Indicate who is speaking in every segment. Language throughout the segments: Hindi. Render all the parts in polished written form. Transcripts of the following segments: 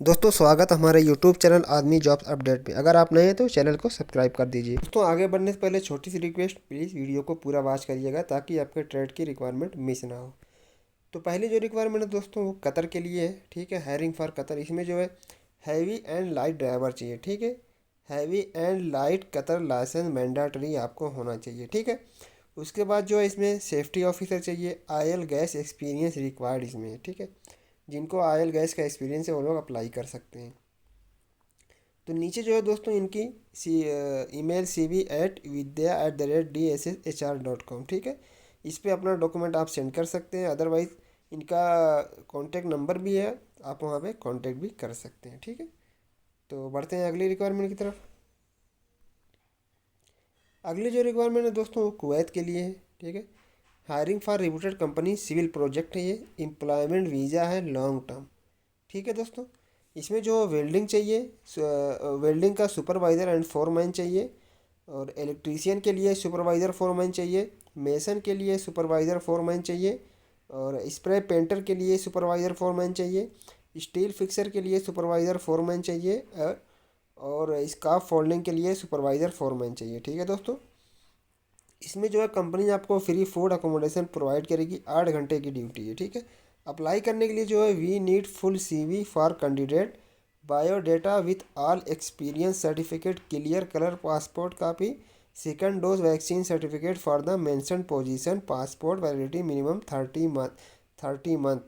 Speaker 1: दोस्तों स्वागत हमारे यूट्यूब चैनल आदमी जॉब्स अपडेट पे। अगर आप नए हैं तो चैनल को सब्सक्राइब कर दीजिए। दोस्तों आगे बढ़ने से पहले छोटी सी रिक्वेस्ट, प्लीज़ वीडियो को पूरा वॉच करिएगा ताकि आपके ट्रेड की रिक्वायरमेंट मिस ना हो। तो पहली जो रिक्वायरमेंट है दोस्तों वो कतर के लिए है। ठीक है, हायरिंग फॉर कतर। इसमें जो है हैवी एंड लाइट ड्राइवर चाहिए। ठीक है, heavy and light Qatar licence mandatory आपको होना चाहिए। ठीक है, उसके बाद जो है इसमें सेफ्टी ऑफिसर चाहिए। ऑयल गैस एक्सपीरियंस रिक्वायर्ड इसमें। ठीक है, जिनको ऑयल गैस का एक्सपीरियंस है वो लोग अप्लाई कर सकते हैं। तो नीचे जो है दोस्तों इनकी ईमेल cv@vidya@dshhr.com। ठीक है, इस पे अपना डॉक्यूमेंट आप सेंड कर सकते हैं। अदरवाइज़ इनका कॉन्टैक्ट नंबर भी है, आप वहाँ पे कांटेक्ट भी कर सकते हैं। ठीक है, तो बढ़ते हैं अगली रिक्वायरमेंट की तरफ। अगली जो रिक्वायरमेंट है दोस्तों वो कुवैत के लिए है। ठीक है, hiring for reputed company, civil project है ये, एम्प्लॉयमेंट वीज़ा है लॉन्ग टर्म। ठीक है दोस्तों, इसमें जो वेल्डिंग चाहिए, वेल्डिंग का सुपरवाइज़र एंड फोरमैन चाहिए, और इलेक्ट्रीशियन के लिए सुपरवाइज़र फोरमैन चाहिए, मेसन के लिए सुपरवाइज़र फोरमैन चाहिए, और स्प्रे पेंटर के लिए सुपरवाइज़र फोरमैन चाहिए, स्टील फिक्सर के लिए सुपरवाइज़र फोरमैन चाहिए, और स्काफ फोल्डिंग के लिए सुपरवाइज़र फोरमैन चाहिए। ठीक है दोस्तों, इसमें जो है कंपनी आपको फ्री फूड अकोमोडेशन प्रोवाइड करेगी। 8 घंटे की ड्यूटी है। ठीक है, अप्लाई करने के लिए जो है we need full CV for candidate, biodata with all experience certificate, clear colour passport copy, second dose vaccine certificate for the mention position, passport validity minimum 30 month.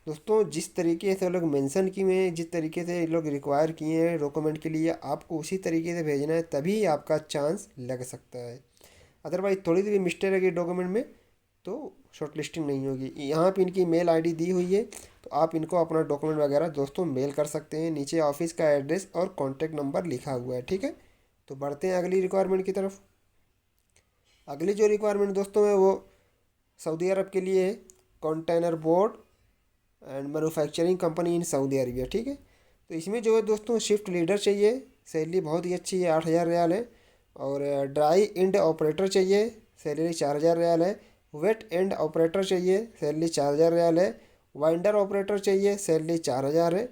Speaker 1: दोस्तों जिस तरीके से लोग मेंशन किए हैं, जिस तरीके से लोग रिक्वायर किए हैं डॉक्यूमेंट के लिए, आपको उसी तरीके से भेजना है, तभी आपका चांस लग सकता है। अदरवाइज थोड़ी सी भी मिस्टेक रहेगी डॉक्यूमेंट में तो शॉर्ट लिस्टिंग नहीं होगी। यहाँ पे इनकी मेल आईडी दी हुई है, तो आप इनको अपना डॉक्यूमेंट वगैरह दोस्तों मेल कर सकते हैं। नीचे ऑफिस का एड्रेस और कॉन्टैक्ट नंबर लिखा हुआ है। ठीक है, तो बढ़ते हैं अगली रिक्वायरमेंट की तरफ। अगली जो रिक्वायरमेंट दोस्तों है वो सऊदी अरब के लिए है, container board and manufacturing company in Saudi Arabia. ठीक है, तो इसमें जो है दोस्तों शिफ्ट लीडर चाहिए, सैलरी बहुत ही अच्छी है, 8,000 रियाल है। और ड्राई एंड ऑपरेटर चाहिए, सैलरी 4,000 रियाल है। वेट एंड ऑपरेटर चाहिए, सैलरी 4,000 रियाल है। वाइंडर ऑपरेटर चाहिए, सैलरी 4,000 है।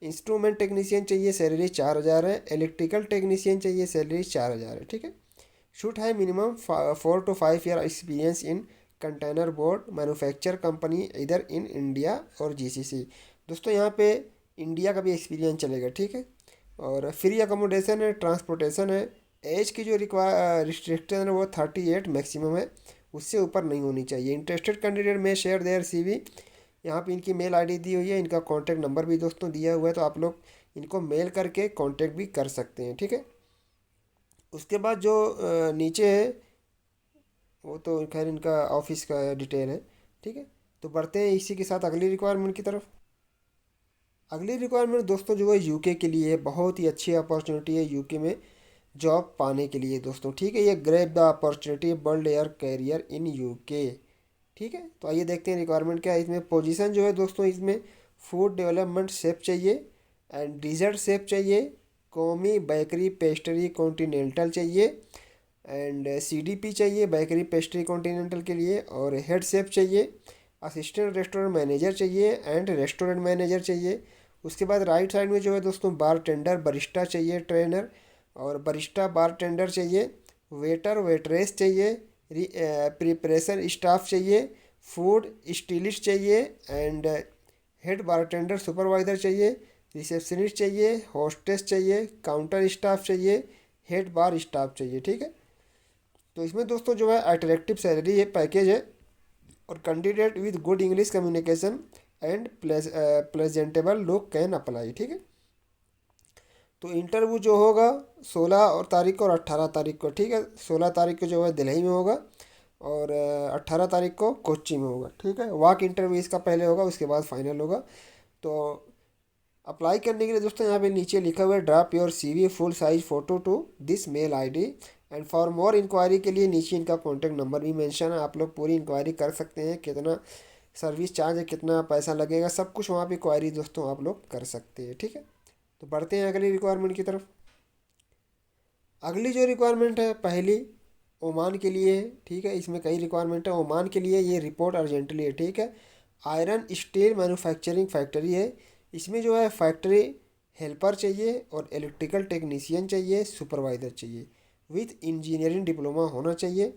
Speaker 1: इंस्ट्रूमेंट टेक्नीशियन चाहिए, सैलरी 4,000 है। इलेक्ट्रिकल टेक्नीशियन चाहिए, सैलरी 4,000 है। ठीक है, शुड है minimum 4 to 5 year experience in container board manufacture company इधर इन इंडिया और GCC। दोस्तों यहाँ पे इंडिया का भी एक्सपीरियंस चलेगा। ठीक है, और फ्री अकोमोडेशन है, ट्रांसपोर्टेशन है। एज की जो रिस्ट्रिक्शन है वो 38 मैक्सिमम है, उससे ऊपर नहीं होनी चाहिए। इंटरेस्टेड कैंडिडेट में शेयर देयर CV। यहाँ पे इनकी मेल आईडी दी हुई है, इनका कॉन्टैक्ट नंबर भी दोस्तों दिया हुआ है, तो आप लोग इनको मेल करके कॉन्टैक्ट भी कर सकते हैं। ठीक है, उसके बाद जो नीचे है वो तो खैर इनका ऑफिस का डिटेल है। ठीक है, तो बढ़ते हैं इसी के साथ अगली रिक्वायरमेंट की तरफ। अगली रिक्वायरमेंट दोस्तों जो है यूके के लिए है, बहुत ही अच्छी अपॉर्चुनिटी है यूके में जॉब पाने के लिए दोस्तों। ठीक है, ये grab the opportunity build your career in UK. ठीक है, तो आइए देखते हैं रिक्वायरमेंट क्या है। इसमें पोजीशन जो है दोस्तों इसमें फूड डेवलपमेंट शेफ चाहिए एंड डिज़र्ट शेफ चाहिए, कौमी बेकरी पेस्ट्री कॉन्टिनेंटल चाहिए, एंड CDP चाहिए बेकरी पेस्ट्री कॉन्टिनेंटल के लिए, और हेड शेफ चाहिए, असिस्टेंट रेस्टोरेंट मैनेजर चाहिए एंड रेस्टोरेंट मैनेजर चाहिए। उसके बाद राइट साइड में जो है दोस्तों बार टेंडर बरिस्टा चाहिए, ट्रेनर और बरिस्टा बार टेंडर चाहिए, वेटर वेटरेस चाहिए, प्रिपरेशन स्टाफ चाहिए, फूड स्टिलिस्ट चाहिए, एंड हेड बारटेंडर सुपरवाइज़र चाहिए, रिसेप्शनिस्ट चाहिए, होस्टेस चाहिए, काउंटर स्टाफ चाहिए, हेड बार स्टाफ चाहिए। ठीक है, तो इसमें दोस्तों जो है अट्रैक्टिव सैलरी है, पैकेज है, और candidate with good English communication and presentable look can apply. ठीक है, तो इंटरव्यू जो होगा 16 तारीख को और 18 तारीख को। ठीक है, 16 तारीख को जो है दिल्ली में होगा, और 18 तारीख को कोच्चि में होगा। ठीक है, वॉक इंटरव्यू इसका पहले होगा, उसके बाद फाइनल होगा। तो अप्लाई करने के लिए दोस्तों यहाँ पे नीचे लिखा हुआ है drop your CV full size photo to this mail ID, and for more inquiry के लिए नीचे इनका कॉन्टैक्ट नंबर भी मेंशन है। आप लोग पूरी इंक्वायरी कर सकते हैं, कितना सर्विस चार्ज है, कितना पैसा लगेगा, सब कुछ वहाँ पे क्वायरी दोस्तों आप लोग कर सकते हैं। ठीक है, तो बढ़ते हैं अगली रिक्वायरमेंट की तरफ। अगली जो रिक्वायरमेंट है पहली ओमान के लिए है। ठीक है, इसमें कई रिक्वायरमेंट है ओमान के लिए, ये रिपोर्ट अर्जेंटली है। ठीक है, आयरन स्टील मैन्युफैक्चरिंग फैक्ट्री है। इसमें जो है फैक्ट्री हेल्पर चाहिए और इलेक्ट्रिकल टेक्नीशियन चाहिए, सुपरवाइज़र चाहिए विथ इंजीनियरिंग डिप्लोमा होना चाहिए।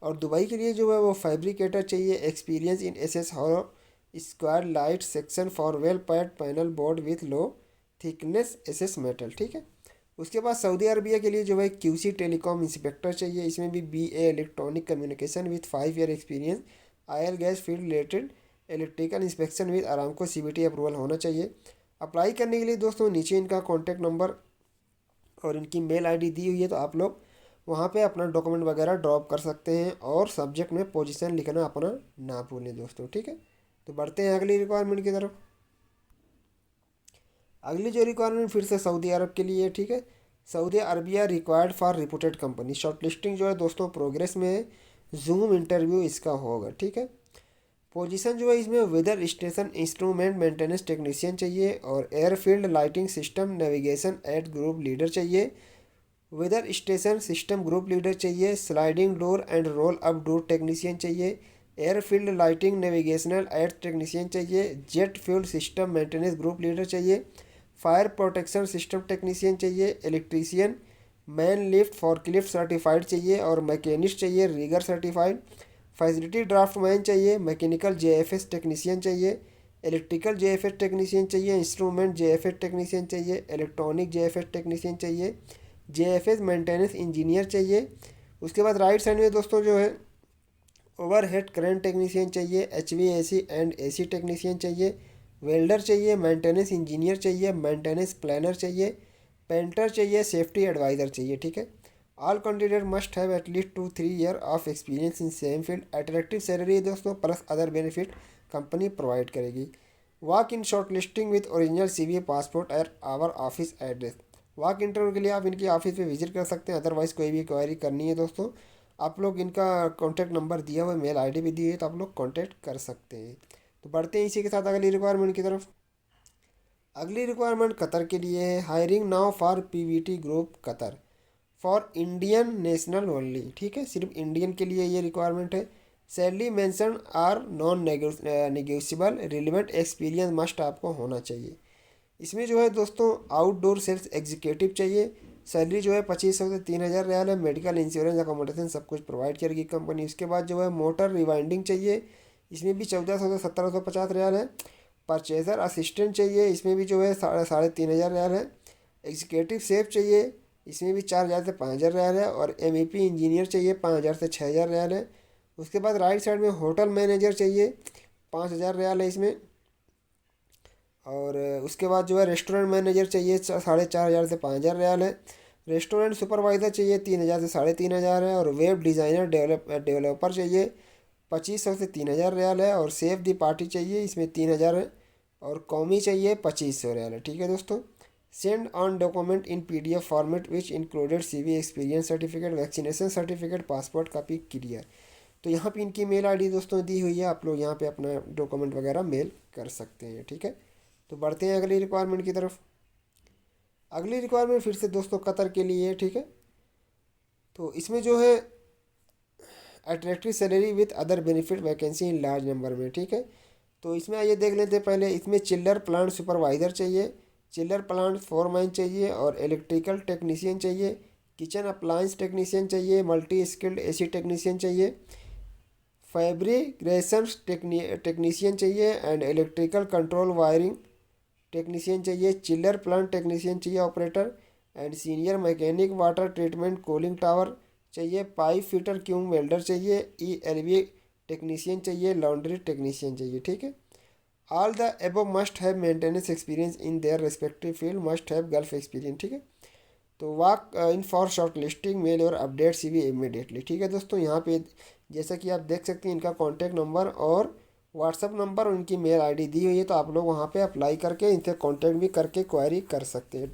Speaker 1: और दुबई के लिए जो है वो फैब्रिकेटर चाहिए, experience in SS hollow square light section for well pad panel board with low thickness SS metal, ठीक है। उसके बाद सऊदी अरबिया के लिए जो है क्यूसी टेलीकॉम इंस्पेक्टर चाहिए, इसमें भी BA electronic communication with 5 year experience, oil gas field related electrical inspection with Aramco CBT approval होना चाहिए। अप्लाई करने के लिए दोस्तों नीचे इनका कॉन्टैक्ट नंबर और इनकी मेल आईडी दी हुई है, तो आप लोग वहाँ पे अपना डॉक्यूमेंट वगैरह ड्रॉप कर सकते हैं और सब्जेक्ट में पोजीशन लिखना अपना ना भूलें दोस्तों, ठीक है। तो बढ़ते हैं अगली रिक्वायरमेंट की तरफ। अगली जो रिक्वायरमेंट फिर से सऊदी अरब के लिए है, ठीक है। Saudi Arabia required for reported company, short listing जो है दोस्तों प्रोग्रेस में है, जूम इंटरव्यू इसका होगा, ठीक है। पोजीशन जो है इसमें weather station instrument maintenance technician चाहिए और airfield lighting system navigation aid group leader चाहिए, weather station system group leader चाहिए, sliding door and roll up door technician चाहिए, airfield lighting navigational aid technician चाहिए, jet fuel system maintenance group leader चाहिए, फायर प्रोटेक्शन सिस्टम टेक्नीशियन चाहिए, electrician man lift forklift certified चाहिए और मैकेनिस्ट चाहिए रिगर सर्टिफाइड, फैसिलिटी ड्राफ्टमैन चाहिए, मैकेनिकल जेएफएस टेक्नीशियन चाहिए, इलेक्ट्रिकल जेएफएस टेक्नीशियन चाहिए, इंस्ट्रूमेंट जेएफएस टेक्नीशियन चाहिए, इलेक्ट्रॉनिक जेएफएस टेक्नीशियन चाहिए, जेएफएस मेंटेनेंस इंजीनियर चाहिए। उसके बाद राइट साइड में दोस्तों जो है ओवरहेड क्रेन टेक्नीशियन चाहिए, एचवीएसी एंड एसी टेक्नीशियन चाहिए, वेल्डर चाहिए, मेंटेनेंस इंजीनियर चाहिए, मेंटेनेंस प्लानर चाहिए, पेंटर चाहिए, सेफ्टी एडवाइज़र चाहिए, ठीक है। All candidate must have at least 2-3 year of experience in same field. Attractive salary है दोस्तों plus other benefit company provide करेगी। Walk in shortlisting with original CV passport at our office address. Walk interview के लिए आप इनकी ऑफिस पे विजिट कर सकते हैं, अदरवाइज़ कोई भी क्वेरी करनी है दोस्तों आप लोग इनका कॉन्टैक्ट नंबर दिया हुआ है, मेल आईडी भी दी है, तो आप लोग कॉन्टैक्ट कर सकते हैं। तो बढ़ते हैं इसी के साथ अगली रिक्वायरमेंट की तरफ। अगली रिक्वायरमेंट कतर के लिए है, hiring now for PVT group Qatar for Indian national only, ठीक है, सिर्फ इंडियन के लिए ये रिक्वायरमेंट है। Salary mention are non negotiable, relevant experience must आपको होना चाहिए। इसमें जो है दोस्तों आउटडोर सेल्स एग्जीक्यूटिव चाहिए, सैलरी जो है 2500 से 3000 रियाल है, मेडिकल इंश्योरेंस अकोमोडेशन सब कुछ प्रोवाइड करेगी कंपनी। उसके बाद जो है मोटर रिवाइंडिंग चाहिए, इसमें भी 1400 से 1750 रियाल है। परचेजर असिस्टेंट चाहिए, इसमें भी जो है 3500 रियाल है। एग्जीक्यूटिव सेफ चाहिए, इसमें भी 4000 से 5000 रियाल है। और एमईपी इंजीनियर चाहिए 5000 से 6000 रियाल है। उसके बाद राइट साइड में होटल मैनेजर चाहिए 5000 रियाल है इसमें। और उसके बाद जो है रेस्टोरेंट मैनेजर चाहिए 4500 से 5000 रियाल है। रेस्टोरेंट सुपरवाइज़र चाहिए 3000 से 3500 है। और वेब डिज़ाइनर डेवलपर चाहिए 2500 से 3000 रियाल है। और सेफ दी पार्टी चाहिए, इसमें 3000 है। और कौमी चाहिए 2500 रियाल है, ठीक है दोस्तों। Send on document in PDF format which included CV experience certificate, vaccination certificate, passport copy clear. तो यहाँ पे इनकी मेल आईडी दोस्तों दी हुई है, आप लोग यहाँ पे अपना डॉक्यूमेंट वगैरह मेल कर सकते हैं, ठीक है। तो बढ़ते हैं अगली रिक्वायरमेंट की तरफ। अगली रिक्वायरमेंट फिर से दोस्तों कतर के लिए है, ठीक है। तो इसमें जो है attractive salary with other benefit vacancy in large number में, ठीक है। तो इसमें आइए देख लेते हैं पहले। इसमें चिल्लर प्लांट सुपरवाइज़र चाहिए, चिल्लर प्लांट फोरमैन चाहिए और इलेक्ट्रिकल टेक्नीशियन चाहिए, किचन अप्लायंस टेक्नीशियन चाहिए, मल्टी स्किल्ड एसी टेक्नीशियन चाहिए, फैब्रिकेशन टेक्नीशियन चाहिए and electrical control wiring technician चाहिए, चिल्लर प्लांट टेक्नीशियन चाहिए operator and senior mechanic, water treatment cooling tower चाहिए, पाइप फिटर क्यूम वेल्डर चाहिए, ईएलवी टेक्नीशियन चाहिए, लॉन्ड्री टेक्नीशियन चाहिए, ठीक है। All the above must have maintenance experience in their respective field, must have gulf experience, ठीक है। तो walk in for shortlisting, mail और अपडेट सीवी इमीडिएटली, ठीक है दोस्तों। यहाँ पे जैसा कि आप देख सकते हैं इनका कॉन्टैक्ट नंबर और व्हाट्सअप नंबर और उनकी मेल आईडी दी हुई है, तो आप लोग वहाँ पे अप्लाई करके इनसे कॉन्टैक्ट भी करके क्वेरी कर सकते हैं,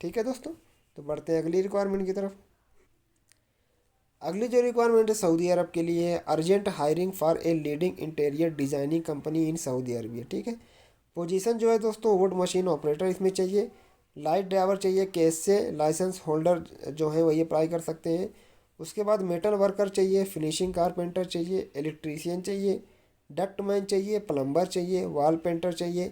Speaker 1: ठीक है दोस्तों। तो बढ़ते हैं अगली रिक्वायरमेंट की तरफ। अगली जो रिक्वायरमेंट है सऊदी अरब के लिए है, urgent hiring for a leading interior designing company in Saudi Arabia, ठीक है। पोजीशन जो है दोस्तों वुड मशीन ऑपरेटर इसमें चाहिए, लाइट ड्राइवर चाहिए, केस से लाइसेंस होल्डर जो है वही अप्लाई कर सकते हैं। उसके बाद मेटल वर्कर चाहिए, फिनिशिंग कारपेंटर चाहिए, इलेक्ट्रीशियन चाहिए, डक्टमैन चाहिए, प्लम्बर चाहिए, वॉल पेंटर चाहिए,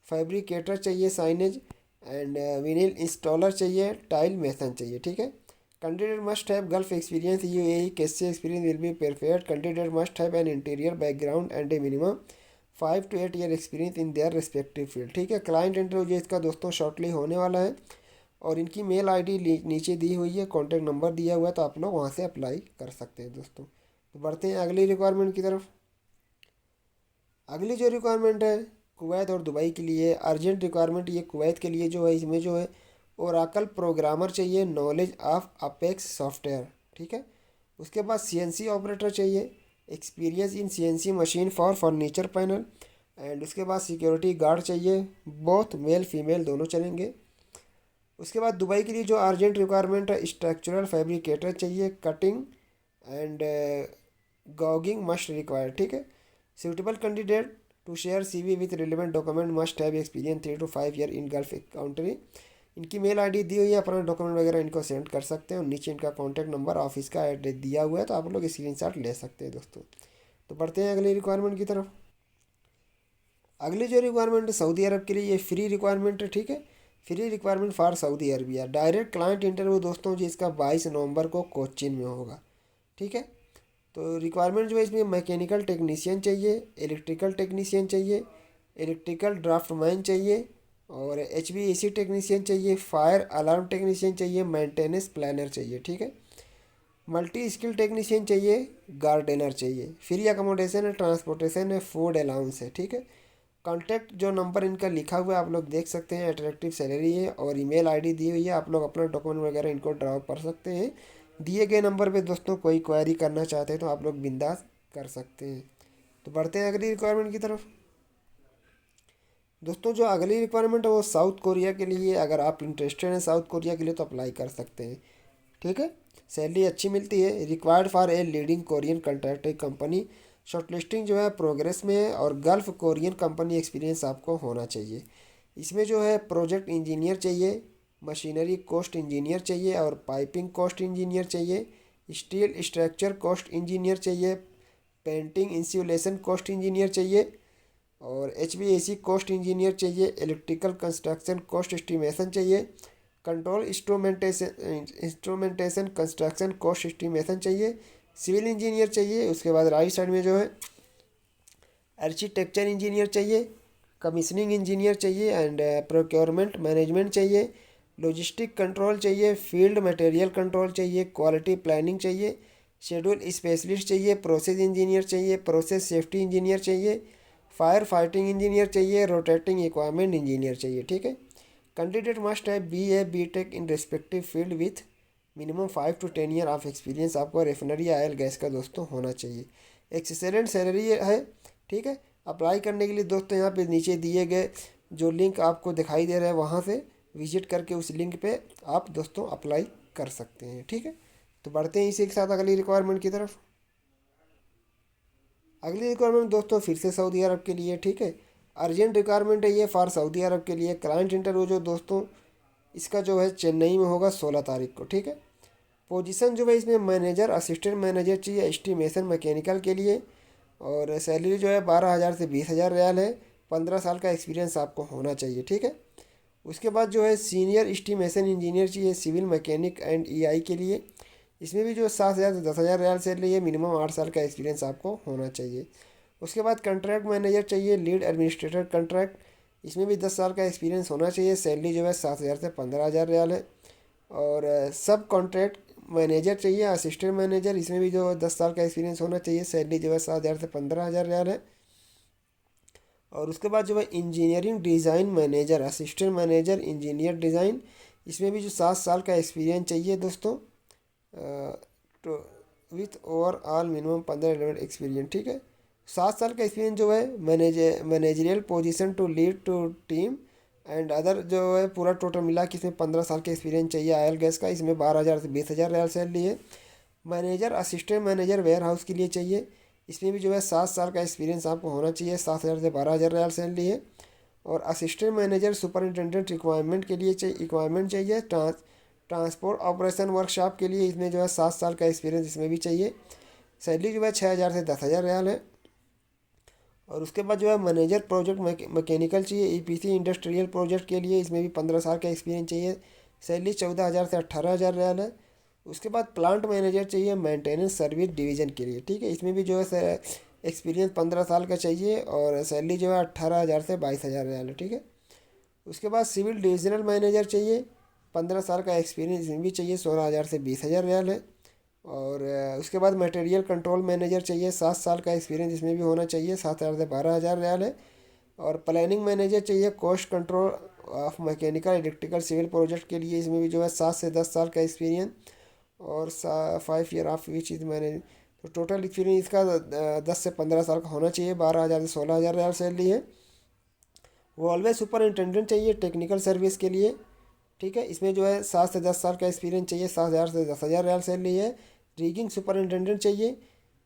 Speaker 1: फैब्रिकेटर चाहिए, साइनेज एंड विनिल इंस्टॉलर चाहिए, टाइल मेसन चाहिए, ठीक है। Candidate must have gulf experience, UAE कैसे experience will be perfect. Candidate must have an interior background and a minimum 5 to 8 year experience in their respective field, ठीक है। क्लाइंट इंटरव्यू इसका दोस्तों शॉर्टली होने वाला है और इनकी मेल आईडी नीचे दी हुई है, कॉन्टैक्ट नंबर दिया हुआ है, तो आप लोग वहाँ से अप्लाई कर सकते हैं दोस्तों। तो बढ़ते हैं अगली रिक्वायरमेंट की तरफ। अगली जो रिक्वायरमेंट है कुवैत और दुबई के लिए अर्जेंट रिक्वायरमेंट, ये कुवैत के लिए जो है इसमें जो है ओराकल प्रोग्रामर चाहिए, नॉलेज ऑफ अपेक्स सॉफ्टवेयर, ठीक है। उसके बाद सीएनसी ऑपरेटर चाहिए, experience in CNC machine for furniture panel. And उसके बाद सिक्योरिटी गार्ड चाहिए, बोथ मेल फीमेल दोनों चलेंगे। उसके बाद दुबई के लिए जो अर्जेंट रिक्वायरमेंट है स्ट्रक्चरल फैब्रिकेटर चाहिए, कटिंग एंड गॉगिंग मस्ट रिक्वायर, ठीक है। suitable candidate to share CV with relevant document must have experience 3 to 5 year in gulf country. इनकी मेल आईडी दी हुई है, अपना डॉक्यूमेंट वगैरह इनको सेंड कर सकते हैं और नीचे इनका कॉन्टैक्ट नंबर ऑफिस का एड्रेस दिया हुआ है, तो आप लोग स्क्रीनशॉट ले सकते हैं दोस्तों। तो बढ़ते हैं अगली रिक्वायरमेंट की तरफ। अगली जो रिक्वायरमेंट है सऊदी अरब के लिए, ये फ्री रिक्वायरमेंट है, ठीक है। Free requirement for Saudi Arabia, direct client interview दोस्तों जी इसका 22 नवंबर को कोचीन में होगा, ठीक है। तो रिक्वायरमेंट जो है इसमें मैकेनिकल टेक्नीशियन चाहिए, इलेक्ट्रिकल टेक्नीशियन चाहिए, इलेक्ट्रिकल ड्राफ्टमैन चाहिए और HVAC टेक्नीशियन चाहिए, फायर अलार्म टेक्नीशियन चाहिए, मेंटेनेंस प्लानर चाहिए, ठीक है। मल्टी स्किल टेक्नीशियन चाहिए, गार्डनर चाहिए। फ्री अकोमोडेशन है, ट्रांसपोर्टेशन है, फूड अलाउंस है, ठीक है। कॉन्टैक्ट जो नंबर इनका लिखा हुआ है आप लोग देख सकते हैं, अट्रैक्टिव सैलरी है और ईमेल आईडी दी हुई है, आप लोग अपना डॉक्यूमेंट वगैरह इनको ड्रॉप कर सकते हैं। दिए गए नंबर पे दोस्तों कोई क्वेरी करना चाहते हैं तो आप लोग बिंदास कर सकते हैं। तो बढ़ते हैं अगली रिक्वायरमेंट की तरफ। दोस्तों जो अगली रिक्वायरमेंट है वो साउथ कोरिया के लिए, अगर आप इंटरेस्टेड हैं साउथ कोरिया के लिए तो अप्लाई कर सकते हैं, ठीक है। सैलरी अच्छी मिलती है। Required for a leading Korean contracting company, shortlisting जो है प्रोग्रेस में है और गल्फ कोरियन कंपनी एक्सपीरियंस आपको होना चाहिए। इसमें जो है प्रोजेक्ट इंजीनियर चाहिए, मशीनरी कॉस्ट इंजीनियर चाहिए और पाइपिंग कॉस्ट इंजीनियर चाहिए, स्टील स्ट्रक्चर कॉस्ट इंजीनियर चाहिए, पेंटिंग इंसुलेशन कॉस्ट इंजीनियर चाहिए और HVAC कॉस्ट इंजीनियर चाहिए, इलेक्ट्रिकल कंस्ट्रक्शन कॉस्ट एस्टिमेशन चाहिए, control instrumentation construction cost estimation चाहिए, सिविल इंजीनियर चाहिए। उसके बाद राइट साइड में जो है आर्किटेक्चर इंजीनियर चाहिए, कमीशनिंग इंजीनियर चाहिए एंड प्रोक्योरमेंट मैनेजमेंट चाहिए, लॉजिस्टिक कंट्रोल चाहिए, फील्ड मटेरियल कंट्रोल चाहिए, क्वालिटी प्लानिंग चाहिए, शेड्यूल स्पेशलिस्ट चाहिए, प्रोसेस इंजीनियर चाहिए, प्रोसेस सेफ्टी इंजीनियर चाहिए, फायर फाइटिंग इंजीनियर चाहिए, रोटेटिंग इक्वापमेंट इंजीनियर चाहिए, ठीक है। Candidate must have BA BTech in respective field with minimum 5 to 10 year of experience. आपको रेफिनरी ऑयल गैस का दोस्तों होना चाहिए। एक्सेलेंट सैलरी है, ठीक है। अप्लाई करने के लिए दोस्तों यहाँ पे नीचे दिए गए जो लिंक आपको दिखाई दे रहा है वहाँ से विजिट करके उस लिंक पे आप दोस्तों अप्लाई कर सकते हैं, ठीक है। तो बढ़ते हैं इसी के साथ अगली रिक्वायरमेंट की तरफ। अगली रिक्वायरमेंट दोस्तों फिर से सऊदी अरब के लिए, ठीक है। अर्जेंट रिक्वायरमेंट है ये फॉर सऊदी अरब के लिए। क्लाइंट इंटरव्यू जो दोस्तों इसका जो है चेन्नई में होगा 16 तारीख को, ठीक है। पोजीशन जो है इसमें मैनेजर असिस्टेंट मैनेजर चाहिए, एस्टिमेशन मैकेनिकल के लिए और सैलरी जो है 12,000 से 20,000 रियाल है। 15 साल का एक्सपीरियंस आपको होना चाहिए, ठीक है। उसके बाद जो है सीनियर एस्टिमेशन इंजीनियर चाहिए सिविल मैकेनिक एंड EI के लिए। इसमें भी जो 7,000 से 10,000 रियाल सैलरी है, मिनिमम 8 साल का एक्सपीरियंस आपको होना चाहिए। उसके बाद कंट्रैक्ट मैनेजर चाहिए, लीड एडमिनिस्ट्रेटर कंट्रैक्ट, इसमें भी 10 साल का एक्सपीरियंस होना चाहिए। सैलरी जो है 7,000 से 15,000 रियाल है। और सब कॉन्ट्रैक्ट मैनेजर चाहिए, असिस्टेंट मैनेजर, इसमें भी जो 10 साल का एक्सपीरियंस होना चाहिए। सैलरी जो है 7,000 से 15,000 रियाल है। और उसके बाद जो है engineering design manager, assistant manager engineer design, इसमें भी जो 7 साल का एक्सपीरियंस चाहिए दोस्तों, तो विथ ओवरऑल मिनिमम 15 एक्सपीरियंस, ठीक है। 7 साल का एक्सपीरियंस जो है managerial position to lead to team and other जो है पूरा टोटल मिला के इसमें 15 साल का एक्सपीरियंस चाहिए ऑयल गैस का। इसमें 12,000 से 20,000 रियाल सैलरी है। Manager assistant manager warehouse के लिए चाहिए, इसमें भी जो है 7 साल का एक्सपीरियंस आपको होना चाहिए। 7,000 से 12,000 रियाल सैलरी है। और असिस्टेंट मैनेजर सुपरिटेंडेंट रिक्वायरमेंट के लिए इक्वायरमेंट चाहिए। ट्रांसपोर्ट ऑपरेशन वर्कशॉप के लिए इसमें जो है 7 साल का एक्सपीरियंस इसमें भी चाहिए। सैलरी जो है 6,000 से 10,000 रियाल है। और उसके बाद जो है मैनेजर प्रोजेक्ट मैकेनिकल चाहिए, ईपीसी इंडस्ट्रियल प्रोजेक्ट के लिए, इसमें भी 15 साल का एक्सपीरियंस चाहिए। सैलरी 14,000 से 18,000 रियाल है। उसके बाद प्लांट मैनेजर चाहिए मेंटेनेंस सर्विस डिवीज़न के लिए, ठीक है। इसमें भी जो है एक्सपीरियंस 15 साल का चाहिए और सैलरी जो है 18,000 से 22,000 रियाल है, ठीक है। उसके बाद सिविल डिविजनल मैनेजर चाहिए, 15 साल का एक्सपीरियंस इसमें भी चाहिए, 16,000 से 20,000 रियाल है। और उसके बाद मटेरियल कंट्रोल मैनेजर चाहिए, 7 साल का एक्सपीरियंस इसमें भी होना चाहिए, 7,000 से 12,000 रियाल है। और प्लानिंग मैनेजर चाहिए cost control of mechanical electrical civil project के लिए, इसमें भी जो है 7 से 10 साल का एक्सपीरियंस और 5 year of which is manage. तो टोटल एक्सपीरियंस इसका 10 से 15 साल का होना चाहिए। 12,000 से 16,000 रियाल सैलरी है। वो ऑलवेज सुपरिटेंडेंट चाहिए टेक्निकल सर्विस के लिए, ठीक है। इसमें जो है 7 से 10 साल का एक्सपीरियंस चाहिए, 7,000 से 10,000 रियाल सैलरी है। रिगिंग सुपरिटेंडेंट चाहिए,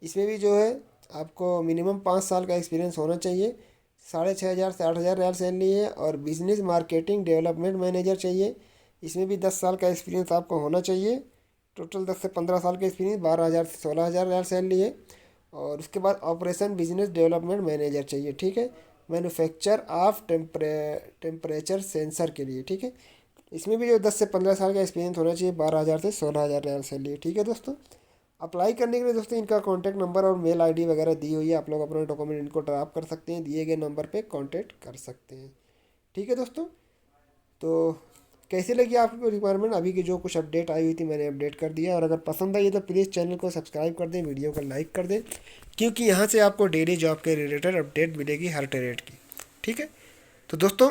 Speaker 1: इसमें भी जो है आपको मिनिमम 5 साल का एक्सपीरियंस होना चाहिए, 6,500 से 8,000 रियाल सैलरी है। और बिजनेस मार्केटिंग डेवलपमेंट मैनेजर चाहिए, इसमें भी 10 साल का एक्सपीरियंस आपको होना चाहिए। टोटल 10 से 15 साल का एक्सपीरियंस, 12,000 से 16,000 रियाल सैलरी है। और उसके बाद ऑपरेशन बिजनेस डेवलपमेंट मैनेजर चाहिए, ठीक है, मैन्युफैक्चर ऑफ टेम्परेचर सेंसर के लिए, ठीक है। इसमें भी जो 10 से 15 साल का एक्सपीरियंस होना चाहिए, 12,000 से 16,000 रियाल सैलरी, ठीक है दोस्तों। अप्लाई करने के लिए दोस्तों इनका कॉन्टैक्ट नंबर और मेल आईडी वगैरह दी हुई है, आप लोग अपना डॉक्यूमेंट इनको ड्रॉप कर सकते हैं, दिए गए नंबर पे कांटेक्ट कर सकते हैं, ठीक है दोस्तों। तो कैसी लगी आपको रिक्वायरमेंट? अभी की जो कुछ अपडेट आई हुई थी मैंने अपडेट कर दिया। और अगर पसंद आई तो प्लीज़ चैनल को सब्सक्राइब कर दें, वीडियो को लाइक कर दें, क्योंकि यहाँ से आपको डेली जॉब के रिलेटेड अपडेट मिलेगी हर ट्रेड की, ठीक है। तो दोस्तों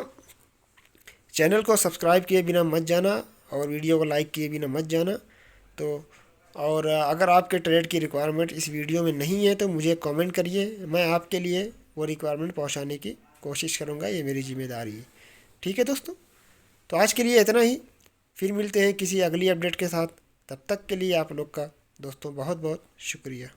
Speaker 1: चैनल को सब्सक्राइब किए बिना मत जाना और वीडियो को लाइक किए बिना मत जाना। तो और अगर आपके ट्रेड की रिक्वायरमेंट इस वीडियो में नहीं है तो मुझे कमेंट करिए, मैं आपके लिए वो रिक्वायरमेंट पहुंचाने की कोशिश करूंगा, ये मेरी जिम्मेदारी है, ठीक है दोस्तों। तो आज के लिए इतना ही, फिर मिलते हैं किसी अगली अपडेट के साथ। तब तक के लिए आप लोग का दोस्तों बहुत बहुत शुक्रिया।